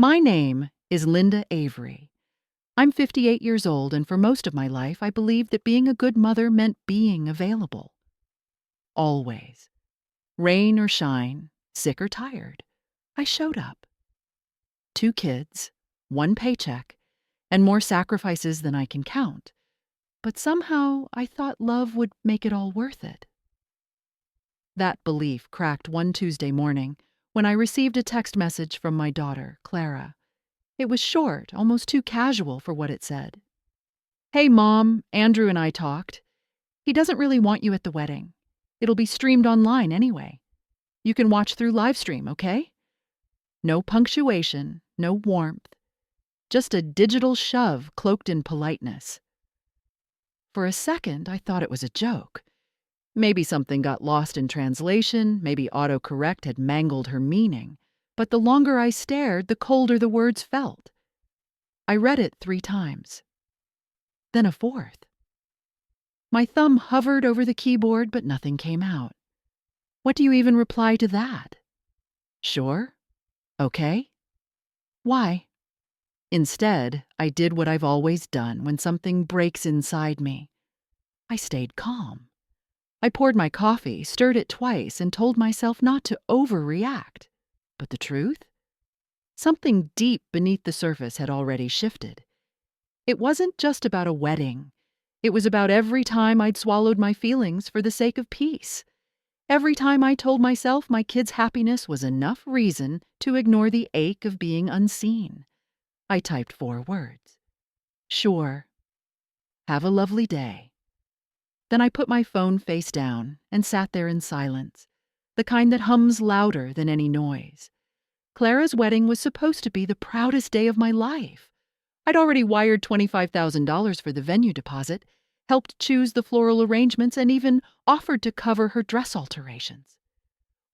My name is Linda Avery. I'm 58 years old, and for most of my life, I believed that being a good mother meant being available. Always. Rain or shine, sick or tired, I showed up. 2 kids, 1 paycheck, and more sacrifices than I can count. But somehow I thought love would make it all worth it. That belief cracked one Tuesday morning when I received a text message from my daughter, Clara. It was short, almost too casual for what it said. "Hey, Mom, Andrew and I talked. He doesn't really want you at the wedding. It'll be streamed online anyway. You can watch through livestream, okay?" No punctuation, no warmth. Just a digital shove cloaked in politeness. For a second, I thought it was a joke. Maybe something got lost in translation, maybe autocorrect had mangled her meaning. But the longer I stared, the colder the words felt. I read it 3 times. Then a 4th. My thumb hovered over the keyboard, but nothing came out. What do you even reply to that? Sure? Okay? Why? Instead, I did what I've always done when something breaks inside me. I stayed calm. I poured my coffee, stirred it twice, and told myself not to overreact. But the truth? Something deep beneath the surface had already shifted. It wasn't just about a wedding. It was about every time I'd swallowed my feelings for the sake of peace. Every time I told myself my kids' happiness was enough reason to ignore the ache of being unseen. I typed 4 words. Sure. Have a lovely day. Then I put my phone face down and sat there in silence, the kind that hums louder than any noise. Clara's wedding was supposed to be the proudest day of my life. I'd already wired $25,000 for the venue deposit, helped choose the floral arrangements, and even offered to cover her dress alterations.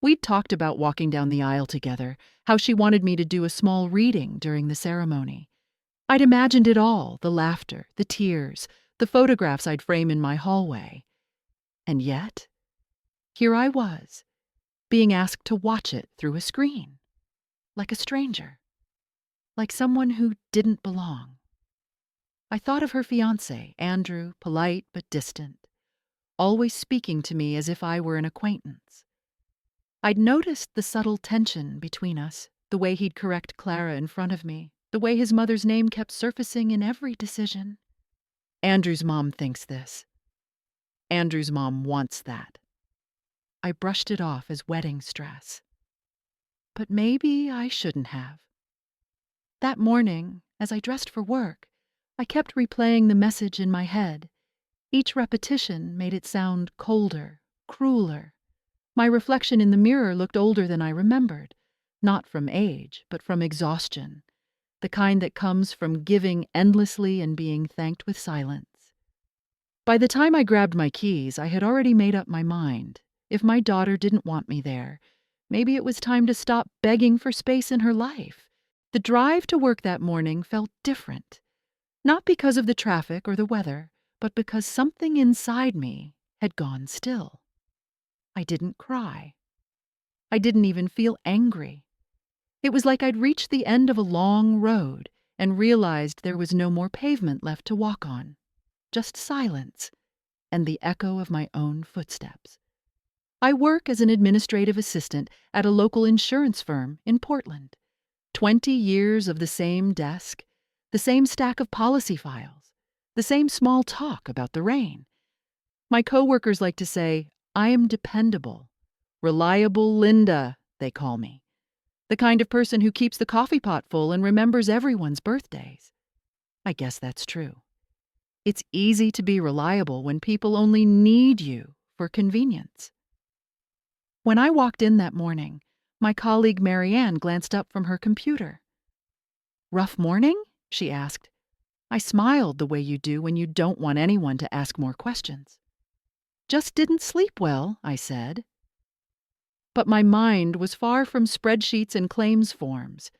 We'd talked about walking down the aisle together, how she wanted me to do a small reading during the ceremony. I'd imagined it all, the laughter, the tears, the photographs I'd frame in my hallway. And yet, here I was, being asked to watch it through a screen, like a stranger, like someone who didn't belong. I thought of her fiancé, Andrew, polite but distant, always speaking to me as if I were an acquaintance. I'd noticed the subtle tension between us, the way he'd correct Clara in front of me, the way his mother's name kept surfacing in every decision. Andrew's mom thinks this. Andrew's mom wants that. I brushed it off as wedding stress. But maybe I shouldn't have. That morning, as I dressed for work, I kept replaying the message in my head. Each repetition made it sound colder, crueler. My reflection in the mirror looked older than I remembered, not from age, but from exhaustion, the kind that comes from giving endlessly and being thanked with silence. By the time I grabbed my keys, I had already made up my mind. If my daughter didn't want me there, maybe it was time to stop begging for space in her life. The drive to work that morning felt different, not because of the traffic or the weather, but because something inside me had gone still. I didn't cry. I didn't even feel angry. It was like I'd reached the end of a long road and realized there was no more pavement left to walk on, just silence and the echo of my own footsteps. I work as an administrative assistant at a local insurance firm in Portland. 20 years of the same desk, the same stack of policy files, the same small talk about the rain. My coworkers like to say, I am dependable. Reliable Linda, they call me. The kind of person who keeps the coffee pot full and remembers everyone's birthdays. I guess that's true. It's easy to be reliable when people only need you for convenience. When I walked in that morning, my colleague Marianne glanced up from her computer. "Rough morning?" she asked. I smiled the way you do when you don't want anyone to ask more questions. "Just didn't sleep well," I said. But my mind was far from spreadsheets and claims forms.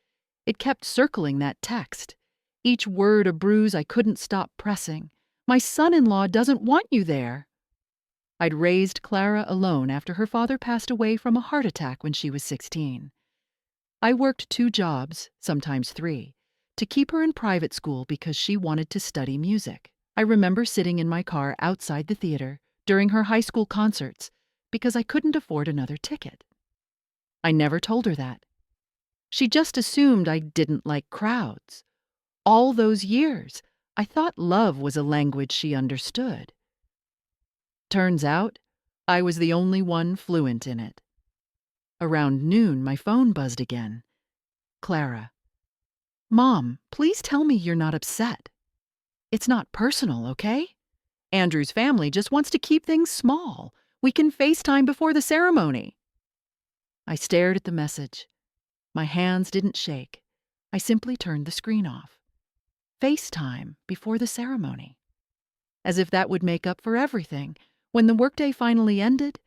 It kept circling that text, each word a bruise I couldn't stop pressing. "My son-in-law doesn't want you there." I'd raised Clara alone after her father passed away from a heart attack when she was 16. I worked 2 jobs, sometimes 3, to keep her in private school because she wanted to study music. I remember sitting in my car outside the theater during her high school concerts because I couldn't afford another ticket. I never told her that. She just assumed I didn't like crowds. All those years, I thought love was a language she understood. Turns out, I was the only one fluent in it. Around noon, my phone buzzed again. Clara. Mom, please tell me you're not upset. It's not personal, okay? Andrew's family just wants to keep things small. We can FaceTime before the ceremony. I stared at the message. My hands didn't shake. I simply turned the screen off. FaceTime before the ceremony. As if that would make up for everything. When the workday finally ended,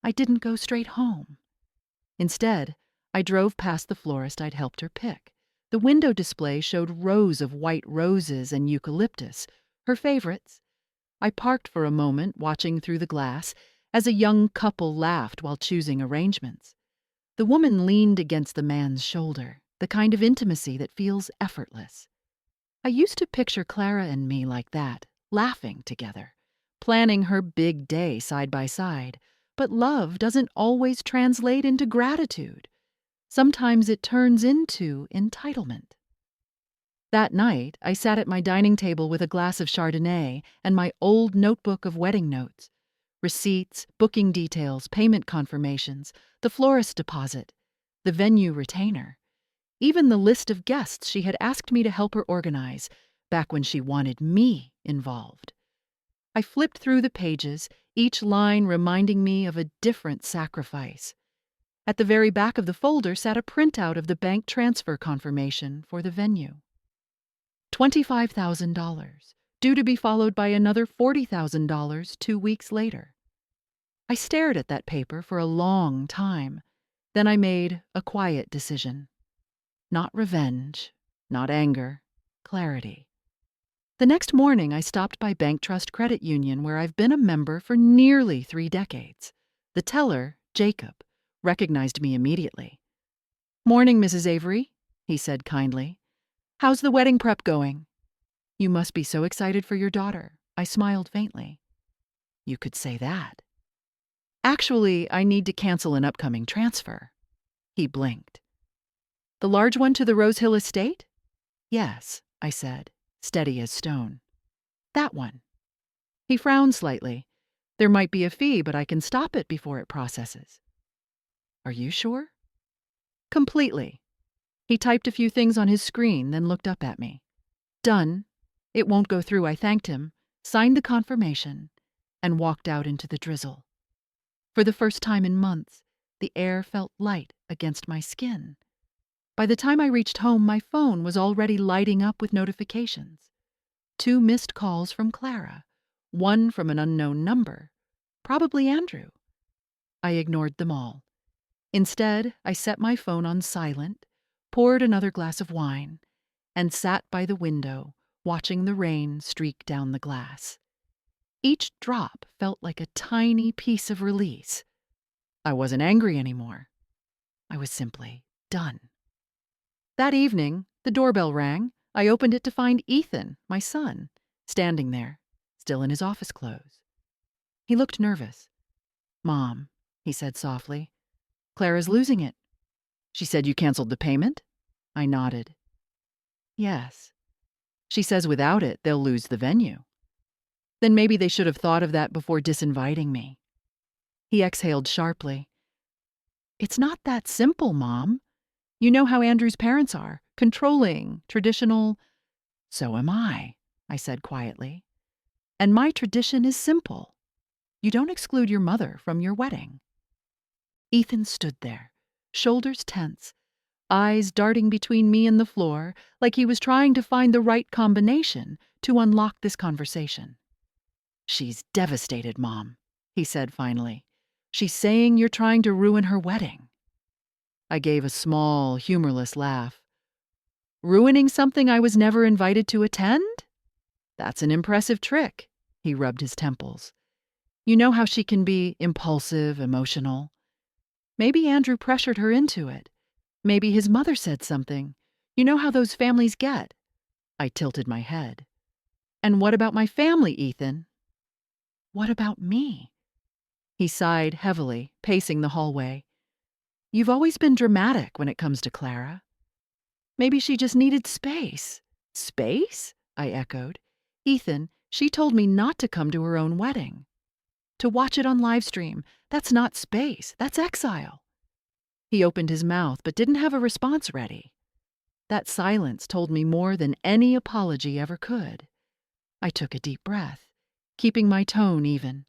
I didn't go straight home. Instead, I drove past the florist I'd helped her pick. The window display showed rows of white roses and eucalyptus, her favorites. I parked for a moment, watching through the glass, as a young couple laughed while choosing arrangements. The woman leaned against the man's shoulder, the kind of intimacy that feels effortless. I used to picture Clara and me like that, laughing together, planning her big day side by side. But love doesn't always translate into gratitude. Sometimes it turns into entitlement. That night, I sat at my dining table with a glass of Chardonnay and my old notebook of wedding notes. Receipts, booking details, payment confirmations, the florist deposit, the venue retainer, even the list of guests she had asked me to help her organize back when she wanted me involved. I flipped through the pages, each line reminding me of a different sacrifice. At the very back of the folder sat a printout of the bank transfer confirmation for the venue. $25,000, due to be followed by another $40,000 2 weeks later. I stared at that paper for a long time. Then I made a quiet decision. Not revenge, not anger, clarity. The next morning, I stopped by Bank Trust Credit Union, where I've been a member for nearly 3 decades. The teller, Jacob, recognized me immediately. "Morning, Mrs. Avery," he said kindly. "How's the wedding prep going?" "You must be so excited for your daughter." I smiled faintly. "You could say that." "Actually, I need to cancel an upcoming transfer." He blinked. "The large one to the Rose Hill estate?" "Yes," I said, steady as stone. "That one." He frowned slightly. "There might be a fee, but I can stop it before it processes." "Are you sure?" "Completely." He typed a few things on his screen, then looked up at me. "Done. It won't go through." I thanked him, signed the confirmation, and walked out into the drizzle. For the first time in months, the air felt light against my skin. By the time I reached home, my phone was already lighting up with notifications. 2 missed calls from Clara, 1 from an unknown number, probably Andrew. I ignored them all. Instead, I set my phone on silent, poured another glass of wine, and sat by the window, watching the rain streak down the glass. Each drop felt like a tiny piece of release. I wasn't angry anymore. I was simply done. That evening, the doorbell rang. I opened it to find Ethan, my son, standing there, still in his office clothes. He looked nervous. "Mom," he said softly, "Clara's losing it." "She said you canceled the payment?" I nodded. "Yes. She says without it, they'll lose the venue." "Then maybe they should have thought of that before disinviting me." He exhaled sharply. "It's not that simple, Mom. You know how Andrew's parents are, controlling, traditional." "So am I," I said quietly. "And my tradition is simple. You don't exclude your mother from your wedding." Ethan stood there, shoulders tense, eyes darting between me and the floor like he was trying to find the right combination to unlock this conversation. "She's devastated, Mom," he said finally. "She's saying you're trying to ruin her wedding." I gave a small, humorless laugh. "Ruining something I was never invited to attend? That's an impressive trick." He rubbed his temples. "You know how she can be impulsive, emotional. Maybe Andrew pressured her into it. Maybe his mother said something. You know how those families get. I tilted my head. And what about my family, Ethan? What about me? He sighed heavily, pacing the hallway. You've always been dramatic when it comes to Clara. Maybe she just needed space. Space? I echoed. Ethan, she told me not to come to her own wedding. To watch it on livestream. That's not space. That's exile. He opened his mouth but didn't have a response ready. That silence told me more than any apology ever could. I took a deep breath, keeping my tone even.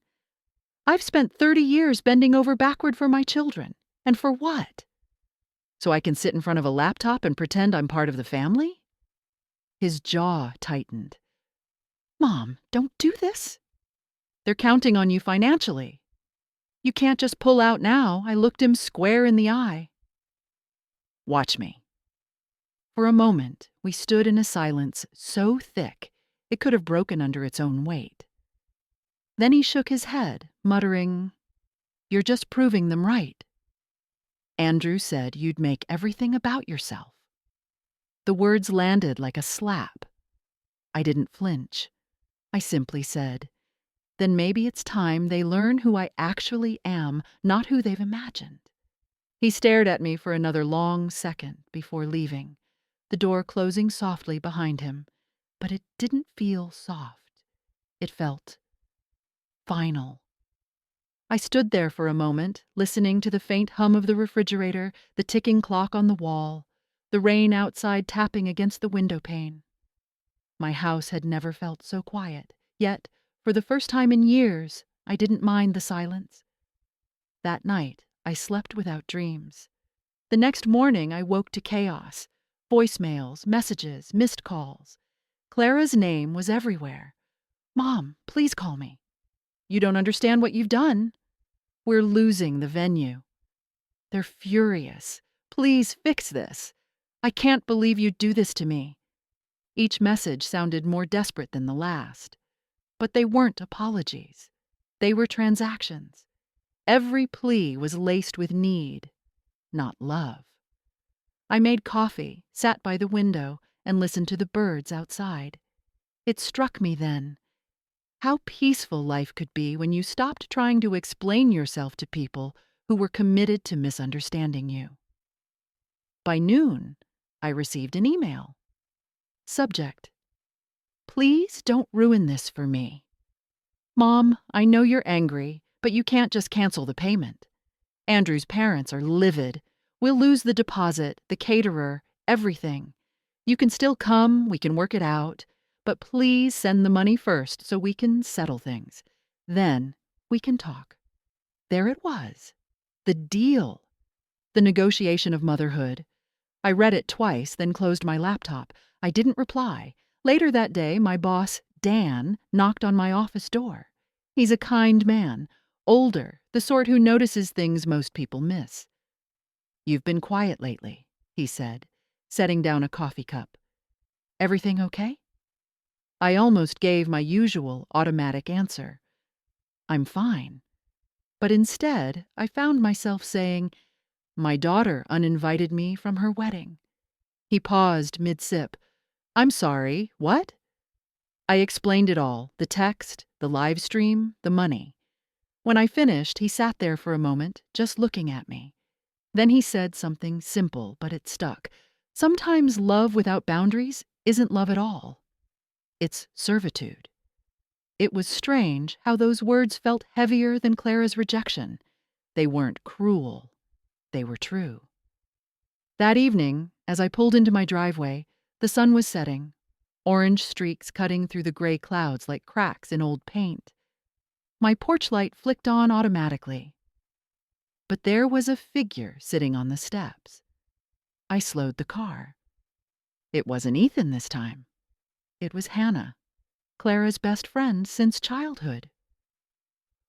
I've spent 30 years bending over backward for my children. And for what? So I can sit in front of a laptop and pretend I'm part of the family? His jaw tightened. Mom, don't do this. They're counting on you financially. You can't just pull out now. I looked him square in the eye. Watch me. For a moment, we stood in a silence so thick it could have broken under its own weight. Then he shook his head, muttering, You're just proving them right. Andrew said you'd make everything about yourself. The words landed like a slap. I didn't flinch. I simply said, Then maybe it's time they learn who I actually am, not who they've imagined. He stared at me for another long second before leaving, the door closing softly behind him. But it didn't feel soft. It felt final. I stood there for a moment, listening to the faint hum of the refrigerator, the ticking clock on the wall, the rain outside tapping against the window pane. My house had never felt so quiet, yet, for the first time in years, I didn't mind the silence. That night, I slept without dreams. The next morning, I woke to chaos. Voicemails, messages, missed calls. Clara's name was everywhere. Mom, please call me. You don't understand what you've done. We're losing the venue. They're furious. Please fix this. I can't believe you'd do this to me. Each message sounded more desperate than the last. But they weren't apologies. They were transactions. Every plea was laced with need, not love. I made coffee, sat by the window, and listened to the birds outside. It struck me then how peaceful life could be when you stopped trying to explain yourself to people who were committed to misunderstanding you. By noon, I received an email. Subject: Please don't ruin this for me. Mom, I know you're angry, but you can't just cancel the payment. Andrew's parents are livid. We'll lose the deposit, the caterer, everything. You can still come, we can work it out, but please send the money first so we can settle things. Then we can talk. There it was. The deal. The negotiation of motherhood. I read it twice, then closed my laptop. I didn't reply. Later that day, my boss, Dan, knocked on my office door. He's a kind man, older, the sort who notices things most people miss. You've been quiet lately, he said, setting down a coffee cup. Everything okay? I almost gave my usual automatic answer. I'm fine. But instead, I found myself saying, My daughter uninvited me from her wedding. He paused mid-sip. I'm sorry, what? I explained it all, the text, the live stream, the money. When I finished, he sat there for a moment, just looking at me. Then he said something simple, but it stuck. Sometimes love without boundaries isn't love at all. It's servitude. It was strange how those words felt heavier than Clara's rejection. They weren't cruel. They were true. That evening, as I pulled into my driveway, the sun was setting, orange streaks cutting through the gray clouds like cracks in old paint. My porch light flicked on automatically. But there was a figure sitting on the steps. I slowed the car. It wasn't Ethan this time. It was Hannah, Clara's best friend since childhood.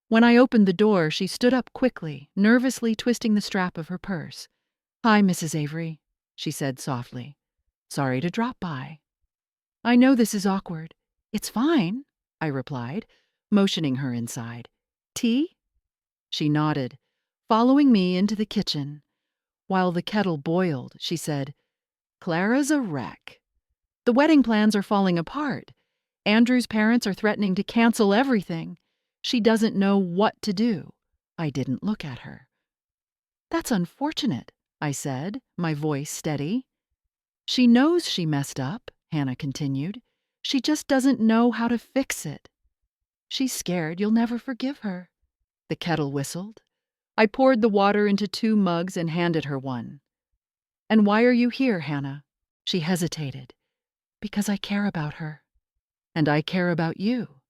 When I opened the door, she stood up quickly, nervously twisting the strap of her purse. Hi, Mrs. Avery, she said softly. Sorry to drop by. I know this is awkward. It's fine, I replied, motioning her inside. Tea? She nodded, following me into the kitchen. While the kettle boiled, she said, "Clara's a wreck. The wedding plans are falling apart. Andrew's parents are threatening to cancel everything. She doesn't know what to do." I didn't look at her. "That's unfortunate," I said, my voice steady. "She knows she messed up," Hannah continued. "She just doesn't know how to fix it. She's scared you'll never forgive her." The kettle whistled. I poured the water into 2 mugs and handed her one. "And why are you here, Hannah?" She hesitated. "Because I care about her. And I care about you.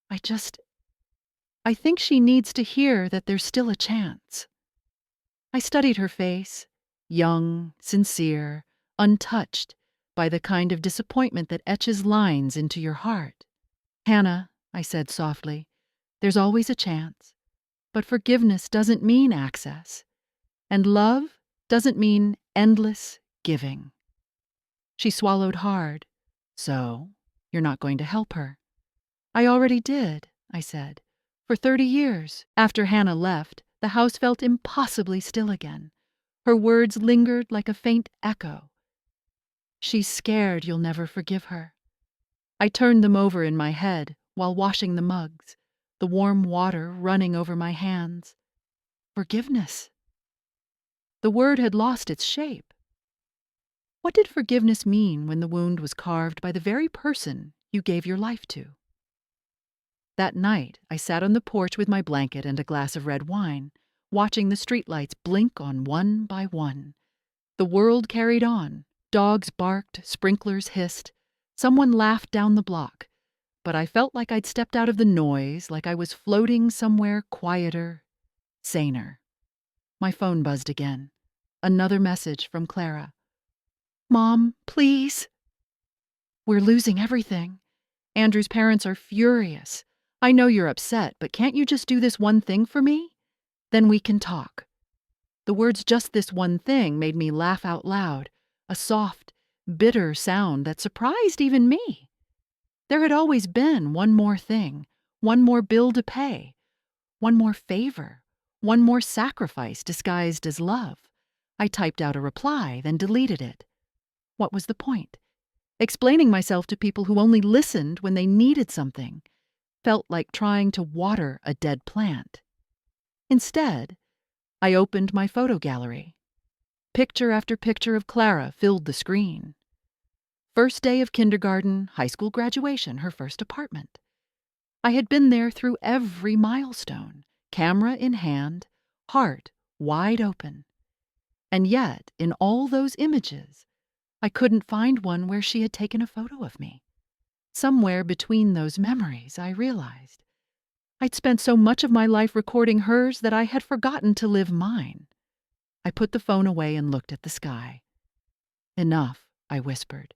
I think she needs to hear that there's still a chance." I studied her face, young, sincere, untouched by the kind of disappointment that etches lines into your heart. "Hannah," I said softly, "there's always a chance. But forgiveness doesn't mean access. And love doesn't mean endless giving." She swallowed hard. "So, you're not going to help her?" "I already did," I said. "For 30 years." After Hannah left, the house felt impossibly still again. Her words lingered like a faint echo. "She's scared you'll never forgive her." I turned them over in my head while washing the mugs, the warm water running over my hands. Forgiveness. The word had lost its shape. What did forgiveness mean when the wound was carved by the very person you gave your life to? That night, I sat on the porch with my blanket and a glass of red wine, watching the streetlights blink on one by one. The world carried on. Dogs barked, sprinklers hissed. Someone laughed down the block. But I felt like I'd stepped out of the noise, like I was floating somewhere quieter, saner. My phone buzzed again. Another message from Clara. "Mom, please." "We're losing everything. Andrew's parents are furious. I know you're upset, but can't you just do this one thing for me? Then we can talk." The words "just this one thing" made me laugh out loud, a soft, bitter sound that surprised even me. There had always been one more thing, one more bill to pay, one more favor, one more sacrifice disguised as love. I typed out a reply, then deleted it. What was the point? Explaining myself to people who only listened when they needed something felt like trying to water a dead plant. Instead, I opened my photo gallery. Picture after picture of Clara filled the screen. First day of kindergarten, high school graduation, her first apartment. I had been there through every milestone, camera in hand, heart wide open. And yet, in all those images, I couldn't find one where she had taken a photo of me. Somewhere between those memories, I realized I'd spent so much of my life recording hers that I had forgotten to live mine. I put the phone away and looked at the sky. "Enough," I whispered.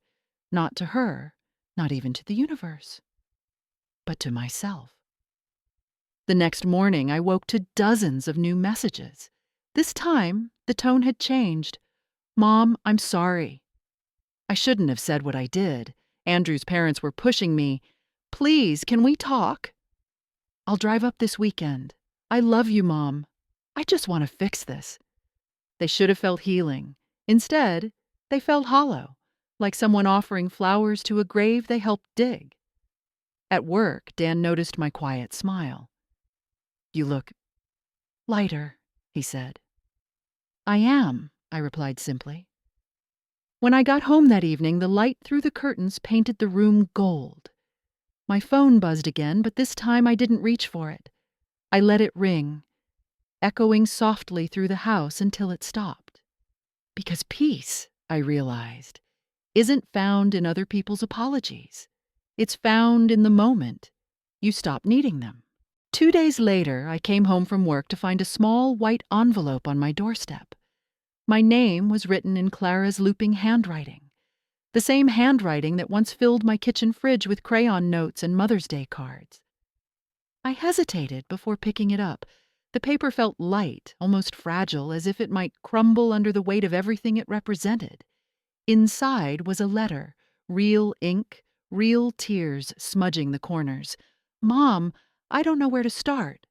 Not to her, not even to the universe, but to myself. The next morning, I woke to dozens of new messages. This time, the tone had changed. "Mom, I'm sorry. I shouldn't have said what I did. Andrew's parents were pushing me. Please, can we talk? I'll drive up this weekend. I love you, Mom. I just want to fix this." They should have felt healing. Instead, they felt hollow, like someone offering flowers to a grave they helped dig. At work, Dan noticed my quiet smile. "You look lighter," he said. "I am," I replied simply. When I got home that evening, the light through the curtains painted the room gold. My phone buzzed again, but this time I didn't reach for it. I let it ring, echoing softly through the house until it stopped. Because peace, I realized, isn't found in other people's apologies. It's found in the moment you stop needing them. 2 days later, I came home from work to find a small white envelope on my doorstep. My name was written in Clara's looping handwriting, the same handwriting that once filled my kitchen fridge with crayon notes and Mother's Day cards. I hesitated before picking it up. The paper felt light, almost fragile, as if it might crumble under the weight of everything it represented. Inside was a letter, real ink, real tears smudging the corners. "Mom, I don't know where to start.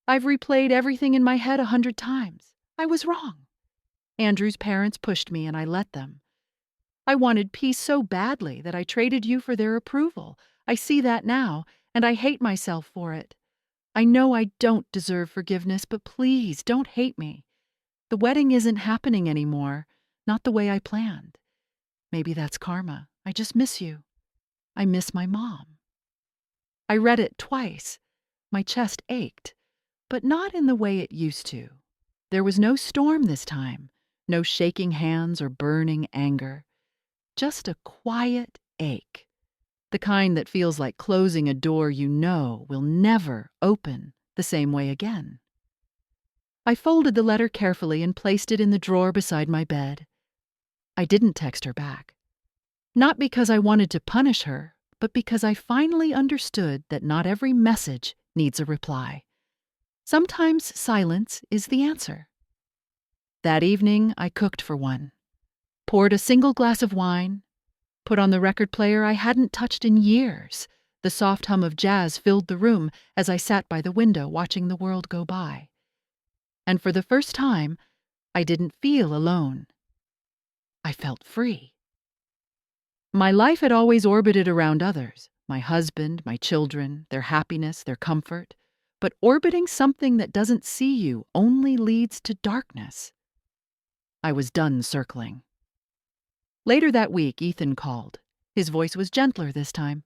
I've replayed everything in my head 100 times. I was wrong. Andrew's parents pushed me and I let them. I wanted peace so badly that I traded you for their approval. I see that now, and I hate myself for it. I know I don't deserve forgiveness, but please don't hate me. The wedding isn't happening anymore, not the way I planned. Maybe that's karma. I just miss you. I miss my mom. I read it twice. My chest ached, but not in the way it used to. There was no storm this time, no shaking hands or burning anger. Just a quiet ache, the kind that feels like closing a door you know will never open the same way again. I folded the letter carefully and placed it in the drawer beside my bed. I didn't text her back. Not because I wanted to punish her, but because I finally understood that not every message needs a reply. Sometimes silence is the answer. That evening, I cooked for one, poured a single glass of wine, put on the record player I hadn't touched in years. The soft hum of jazz filled the room as I sat by the window watching the world go by. And for the first time, I didn't feel alone. I felt free. My life had always orbited around others, my husband, my children, their happiness, their comfort. But orbiting something that doesn't see you only leads to darkness. I was done circling. Later that week, Ethan called. His voice was gentler this time.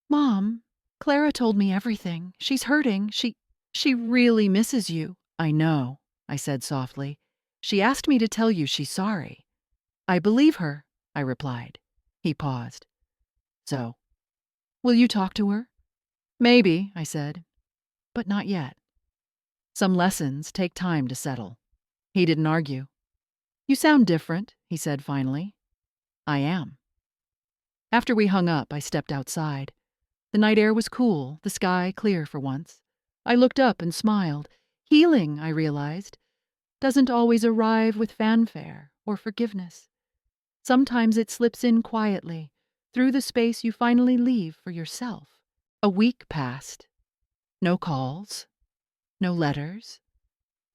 "Mom, Clara told me everything. She's hurting. She really misses you." "I know," I said softly. "She asked me to tell you she's sorry." "I believe her," I replied. He paused. "So, will you talk to her?" "Maybe," I said, "but not yet. Some lessons take time to settle." He didn't argue. "You sound different," he said finally. "I am." After we hung up, I stepped outside. The night air was cool, the sky clear for once. I looked up and smiled. Healing, I realized, doesn't always arrive with fanfare or forgiveness. Sometimes it slips in quietly, through the space you finally leave for yourself. A week passed. No calls, no letters,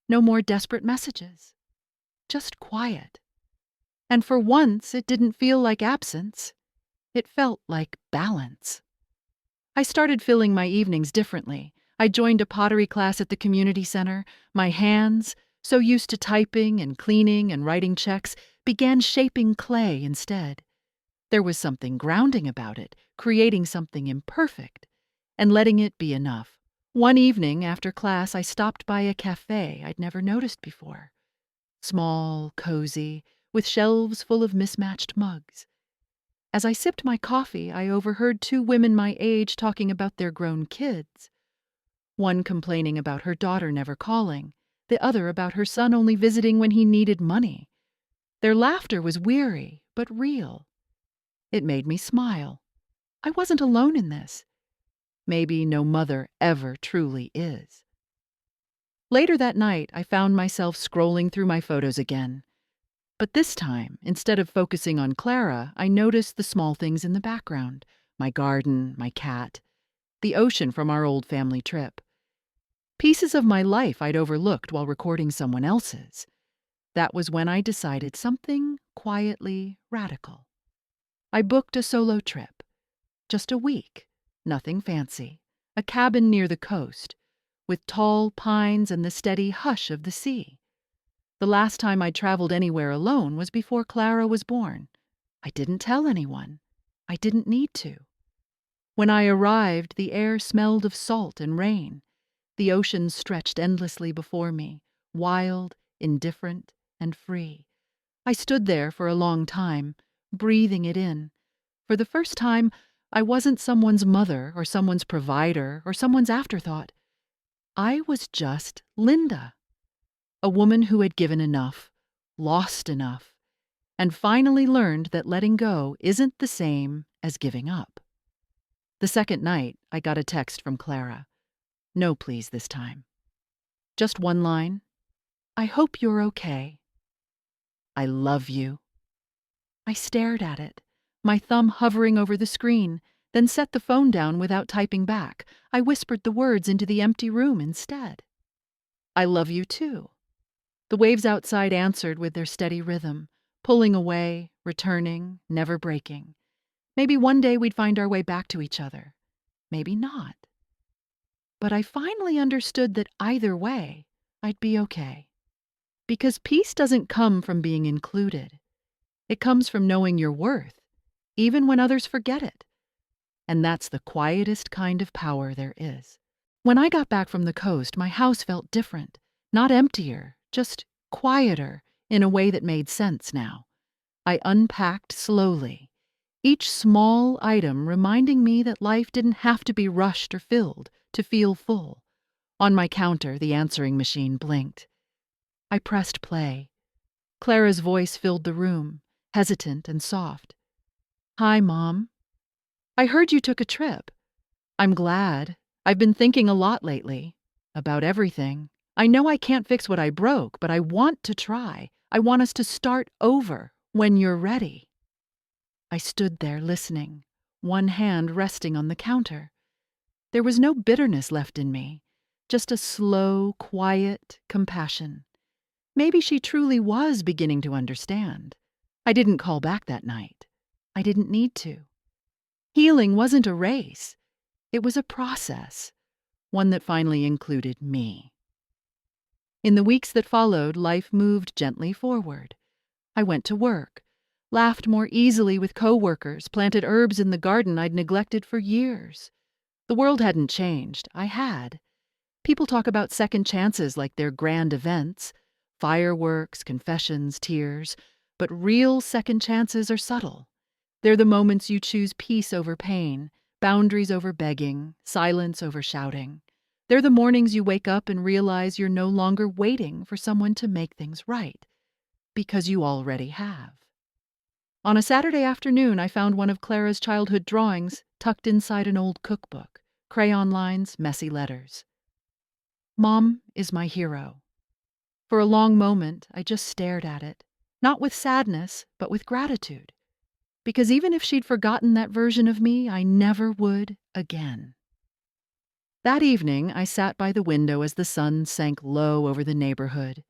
no more desperate messages. Just quiet. And for once, it didn't feel like absence. It felt like balance. I started filling my evenings differently. I joined a pottery class at the community center. My hands, so used to typing and cleaning and writing checks, began shaping clay instead. There was something grounding about it, creating something imperfect, and letting it be enough. One evening after class, I stopped by a cafe I'd never noticed before. Small, cozy, with shelves full of mismatched mugs. As I sipped my coffee, I overheard two women my age talking about their grown kids. One complaining about her daughter never calling, the other about her son only visiting when he needed money. Their laughter was weary, but real. It made me smile. I wasn't alone in this. Maybe no mother ever truly is. Later that night, I found myself scrolling through my photos again. But this time, instead of focusing on Clara, I noticed the small things in the background. My garden, my cat, the ocean from our old family trip. Pieces of my life I'd overlooked while recording someone else's. That was when I decided something quietly radical. I booked a solo trip. Just a week, nothing fancy. A cabin near the coast, with tall pines and the steady hush of the sea. The last time I traveled anywhere alone was before Clara was born. I didn't tell anyone. I didn't need to. When I arrived, the air smelled of salt and rain. The ocean stretched endlessly before me, wild, indifferent, and free. I stood there for a long time, breathing it in. For the first time, I wasn't someone's mother or someone's provider or someone's afterthought. I was just Linda. A woman who had given enough, lost enough, and finally learned that letting go isn't the same as giving up. The second night, I got a text from Clara. No please this time. Just one line. "I hope you're okay. I love you." I stared at it, my thumb hovering over the screen, then set the phone down without typing back. I whispered the words into the empty room instead. "I love you too." The waves outside answered with their steady rhythm, pulling away, returning, never breaking. Maybe one day we'd find our way back to each other. Maybe not. But I finally understood that either way, I'd be okay. Because peace doesn't come from being included. It comes from knowing your worth, even when others forget it. And that's the quietest kind of power there is. When I got back from the coast, my house felt different. Not emptier, just quieter in a way that made sense now. I unpacked slowly, each small item reminding me that life didn't have to be rushed or filled to feel full. On my counter, the answering machine blinked. I pressed play. Clara's voice filled the room, hesitant and soft. "Hi, Mom. I heard you took a trip. I'm glad. I've been thinking a lot lately. About everything. I know I can't fix what I broke, but I want to try. I want us to start over when you're ready." I stood there listening, one hand resting on the counter. There was no bitterness left in me, just a slow, quiet compassion. Maybe she truly was beginning to understand. I didn't call back that night. I didn't need to. Healing wasn't a race. It was a process, one that finally included me. In the weeks that followed, life moved gently forward. I went to work, laughed more easily with coworkers, planted herbs in the garden I'd neglected for years. The world hadn't changed. I had. People talk about second chances like they're grand events, fireworks, confessions, tears, but real second chances are subtle. They're the moments you choose peace over pain, boundaries over begging, silence over shouting. They're the mornings you wake up and realize you're no longer waiting for someone to make things right, because you already have. On a Saturday afternoon, I found one of Clara's childhood drawings tucked inside an old cookbook, crayon lines, messy letters. Mom is my hero. For a long moment, I just stared at it, not with sadness, but with gratitude. Because even if she'd forgotten that version of me, I never would again. That evening, I sat by the window as the sun sank low over the neighborhood.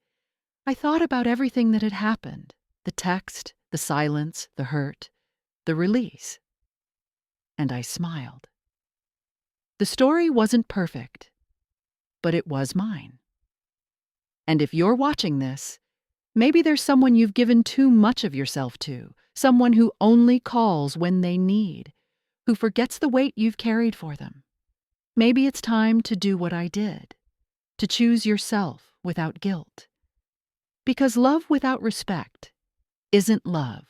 I thought about everything that had happened, the text, the silence, the hurt, the release. And I smiled. The story wasn't perfect, but it was mine. And if you're watching this, maybe there's someone you've given too much of yourself to, someone who only calls when they need, who forgets the weight you've carried for them. Maybe it's time to do what I did, to choose yourself without guilt. Because love without respect isn't love.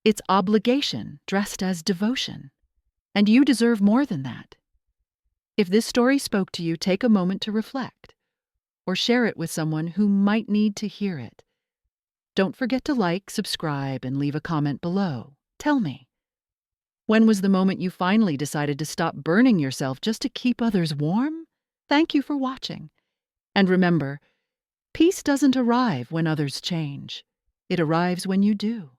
It's obligation dressed as devotion. And you deserve more than that. If this story spoke to you, take a moment to reflect, or share it with someone who might need to hear it. Don't forget to like, subscribe, and leave a comment below. Tell me, when was the moment you finally decided to stop burning yourself just to keep others warm? Thank you for watching. And remember, peace doesn't arrive when others change. It arrives when you do.